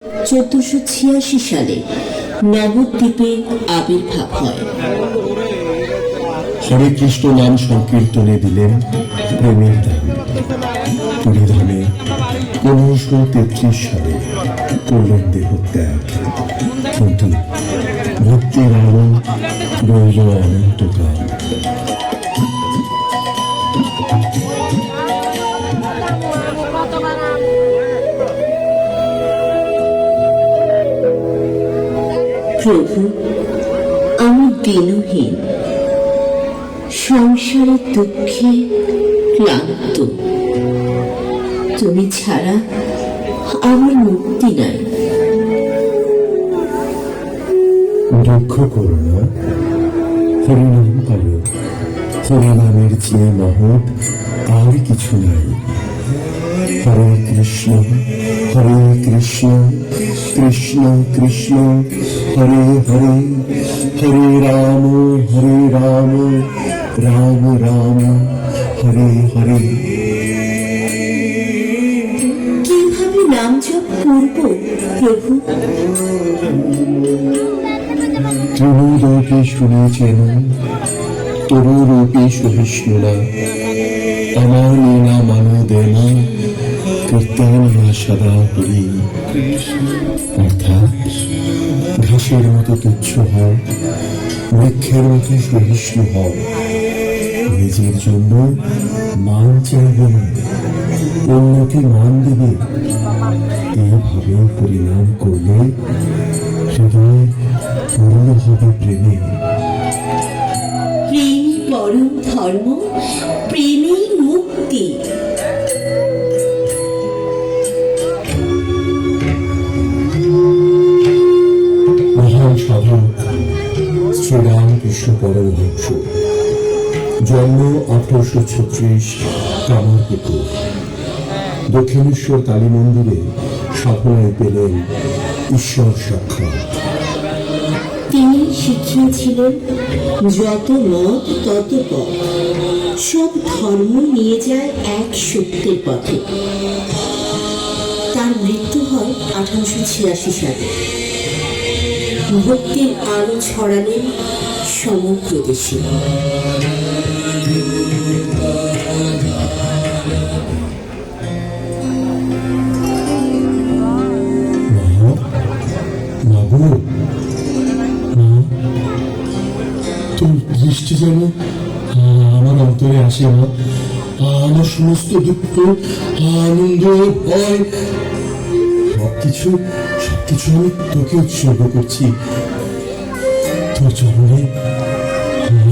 1486 সালে নবদ্বীপে আবির্ভাব হয়। হরে কৃষ্ণ নাম সংকীর্তনে দিলেন প্রেমের দান। পুরীধামে 1533 সালে করলেন দেহত্যাগ, কিন্তু ভক্তির আলো রইল অনন্তকাল। প্রভু, আমি দিনহীন, সংসারের দুঃখে ক্লান্ত। তুমি ছাড়া আমার মুক্তি নাই। দুঃখ করো না, হরিনাম করো। হরিনামের চেয়ে মহৎ আর কিছু নাই। হরে কৃষ্ণ কৃষ্ণ কৃষ্ণ হরে হরে, হরে রাম রাম রাম হরে হরে। কিভাবে নাম জপ করব প্রভু? তৃণরূপে শুনেছেন, তরুরূপে সহিষ্ণু না। আমার লীলা মানো দেন, কীর্তন সদা হরি। অর্থাৎ ঘাসের মতো তুচ্ছ হও, বৃক্ষের মতো সহিষ্ণু হও। নিজের জন্য মান চাইবে না, অন্যকে মান দেবে। এইভাবে পরিণাম করলে হৃদয় পূর্ণ হবে প্রেমে। প্রেমই পরম ধর্ম, প্রেমেই মুক্তি। মহান সাধক শ্রীরামকৃষ্ণ পরমহংস, জন্ম 1836, কামারপুকুর। দক্ষিণেশ্বর কালী মন্দিরে সাধনায় পেলেন ঈশ্বর সাক্ষাৎ। তিনি শিখিয়েছিলেন, যত মত তত পথ, সব ধর্ম নিয়ে যায় এক সত্যের পথে। তার মৃত্যু হয় 1886 সালে। ভক্তির আলো ছড়ালেন সমগ্র দেশে। তোর দৃষ্টি যেন আমার অন্তরে আসে না। আমার সমস্ত দুঃখ, আনন্দ, ভয় সবকিছু আমি তোকে উৎসর্গ করছি। তোর চরণে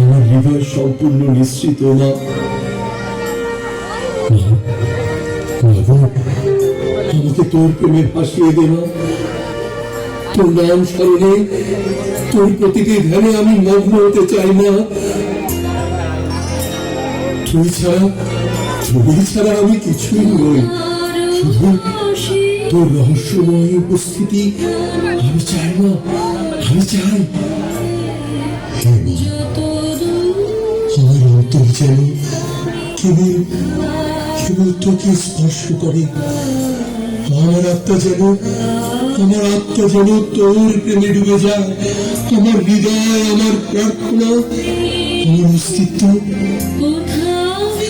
আমার হৃদয় সম্পূর্ণ নিশ্চিত। না আমাকে তোর প্রেমে ভাসিয়ে দে না। তোর নাম স্মরণে, তোর প্রতিটি ধ্যানে আমি মগ্ন হতে চাই না। তুই ছাড়া আমি কিছুই নই। শুধু তোর রহস্যময় উপস্থিতি আমি চাই না, আমি চাই। আমার অন্তর যেন কেবল তোকে স্পর্শ করে। আমার আত্মা যেন তোর প্রেমে ডুবে যায়। আমার হৃদয়, আমার প্রার্থনা, আমার অস্তিত্ব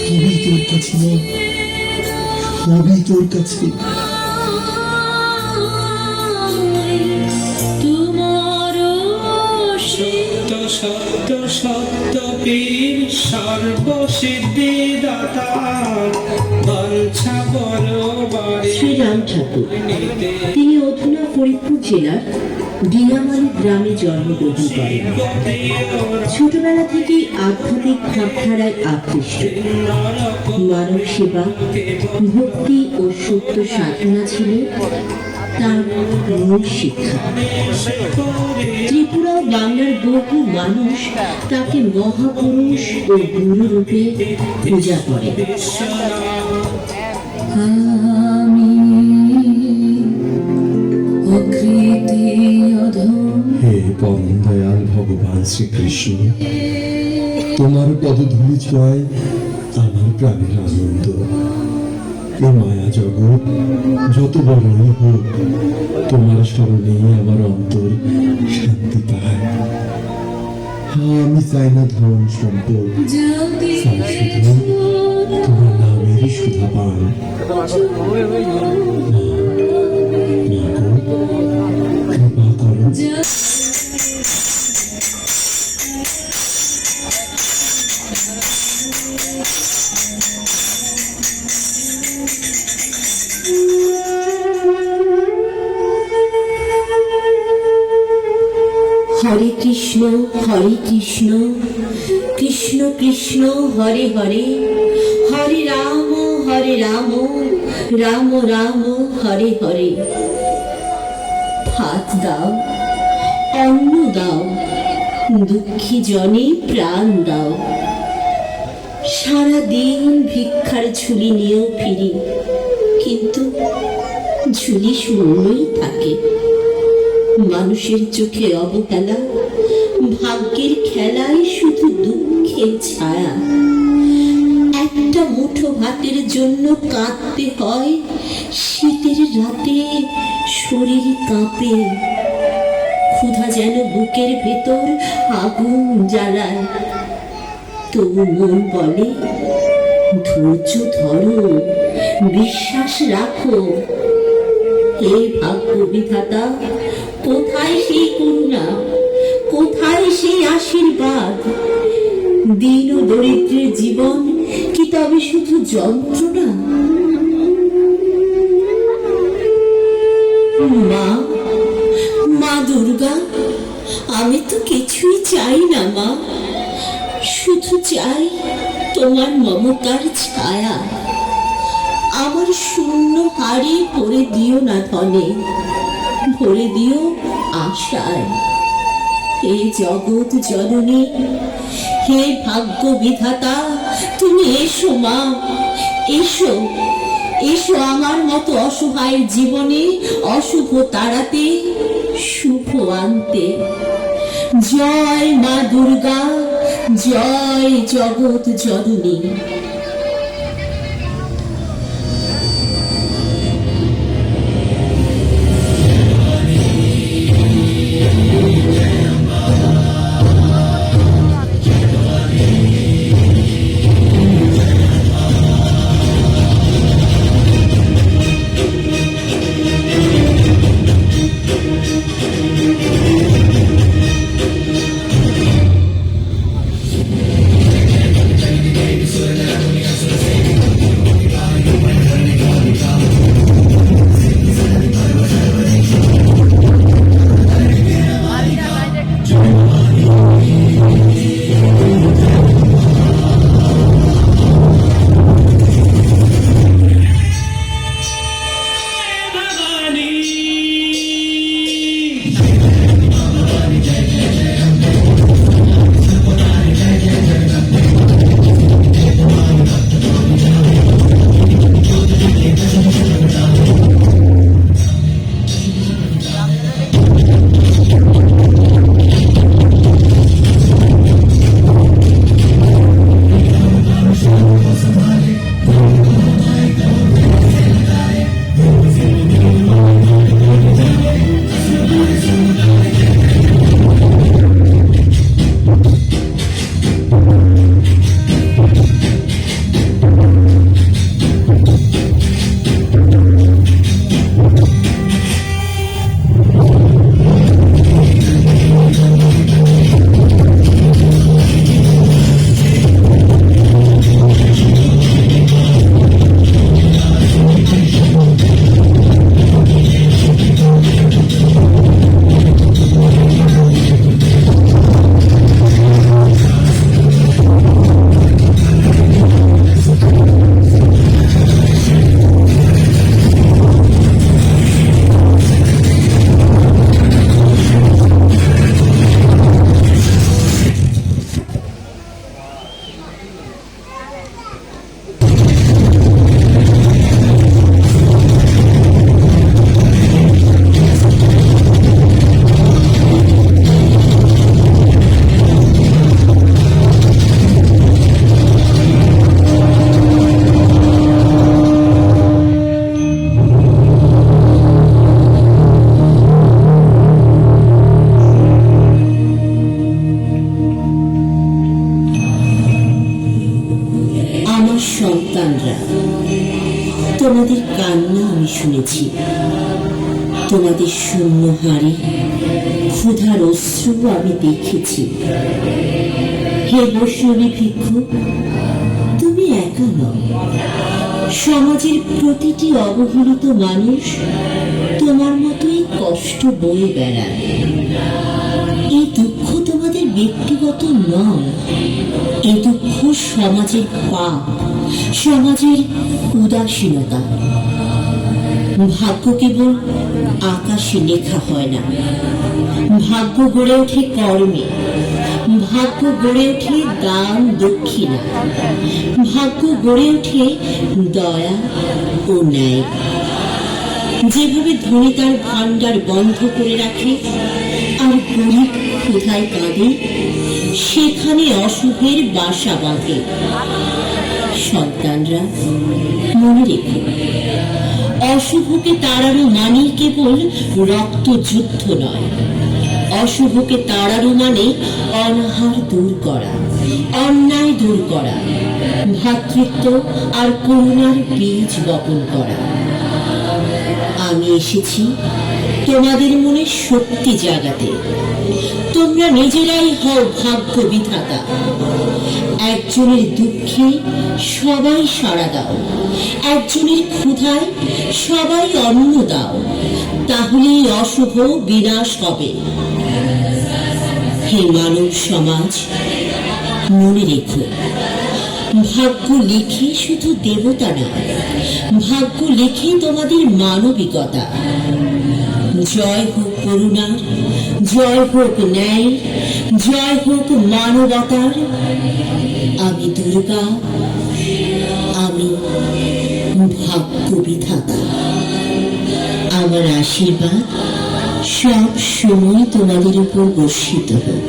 সবই তোর কাছে নয়, সবই তোর কাছে। সত্য সত্য পীর সর্বসিদ্ধি দাতা, বাঞ্ছা বড়বারে। শ্রীরাম ঠাকুর, তিনি অধুনা ফরিদপুর জেলার ডিনামালি গ্রামে জন্মগ্রহণ করেন। ছোটবেলা থেকেই আধ্যাত্মিক ভাবধারায় আকৃষ্ট। মানব সেবা, ভক্তি ও সত্য সাধনা ছিল তার মূল শিক্ষা। ত্রিপুরা ও বাংলার বহু মানুষ তাকে মহাপুরুষ ও গুরু রূপে পূজা করে। হে পরম দয়াল ভগবান শ্রীকৃষ্ণ, তোমার পদধূলি ছোঁয়ায় আমার প্রাণের আনন্দ। এ মায়া জগৎ যত বড়ই হোক, তোমার স্মরণে আমার অন্তর শান্তি পায়। আমি চাই না ধন সম্পদ, চাই শুধু তোমার নামের সুধা পান। কৃপা করো। হরে কৃষ্ণ কৃষ্ণ কৃষ্ণ হরে হরে, হরে রাম রাম রাম হরে হরে। ভাত দাও, অন্ন দাও, দুঃখী জনে প্রাণ দাও। সারাদিন ভিক্ষার ঝুলি নিয়েও ফিরি, কিন্তু ঝুলি শূন্যই থাকে। মানুষের চোখে অবহেলা, ভাগ্যের খেলায় শুধু দুঃখের ছায়া। একটা মুঠো ভাতের জন্য কাঁদতে হয়, শীতের রাতে শরীর কাঁপে। ক্ষুধা যেন বুকের ভেতর আগুন জ্বালায়, তবু মন বলে ধৈর্য ধরো, বিশ্বাস রাখো। হে ভাগ্য বিধাতা, কোথায় সেই করুণা, কোথায় সেই আশীর্বাদ? দীন ও দরিদ্রের জীবন কি তবে শুধু যন্ত্রণা? মা, মা দুর্গা, আমি তো কিছুই চাই না মা, শুধু চাই তোমার মমতার ছায়া। আমার শূন্য হাড়ি ভরে দিও না ধনে, ভরে দিও আশায়। হে জগৎ জননী, হে ভাগ্য বিধাতা, তুমি এসো মা, এসো এসো আমার মতো অসহায় জীবনে অশুভ তাড়াতে, শুভ আনতে। জয় মা দুর্গা, জয় জগৎ জননী। আমি শুনেছি, তোমাদের শূন্য হাড়ে ক্ষুধার অশ্রু আমি দেখেছি। হে বৈষ্ণবী ভিক্ষু, তুমি একা নও, সমাজের প্রতিটি অবহেলিত মানুষ তোমার মতোই কষ্ট বয়ে বেড়ায়। এই দুঃখ তোমাদের ব্যক্তিগত নয়, এই দুঃখ সমাজের পাপ, সমাজের উদাসীনতা। ভাগ্য কেবল আকাশে লেখা হয় না, ভাগ্য গড়ে ওঠে কর্মে, ভাগ্য গড়ে ওঠে দান দক্ষিণা, ভাগ্য গড়ে ওঠে দয়া ও ন্যায়। যেভাবে ধনী তার ভান্ডার বন্ধ করে রাখে আর গরিব ক্ষুধায় কাঁদে, সেখানে অশুভের বাসা বাঁধে। সন্তানরা, মনে রেখো, অশুভকে তাড়ানো মানে কেবল রক্ত যুদ্ধ নয়, অশুভকে তাড়ানো মানে অনাহার দূর করা, অন্যায় দূর করা, ভ্রাতৃত্ব আর করুণার বীজ বপন করা। আমি এসেছি তোমাদের মনে শক্তি জাগাতে। তোমরা নিজেরাই হও ভাগ্য বিধাতা। একজনের দুঃখে সবাই সাড়া দাও, একজনের ক্ষুধায় সবাই অন্ন দাও, তাহলেই অশুভ বিনাশ হবে। হে মানব সমাজ, মনে রেখো, ভাগ্য লিখে শুধু দেবতা নয়, ভাগ্য লিখে তোমাদের মানবিকতা। জয় হোক করুণার, জয় হোক ন্যায়, জয় হোক মানবতার। আমি দুর্গা, আমি ভাগ্য বিধাতা। আমার আশীর্বাদ সব সময় তোমাদের উপর বর্ষিত হোক।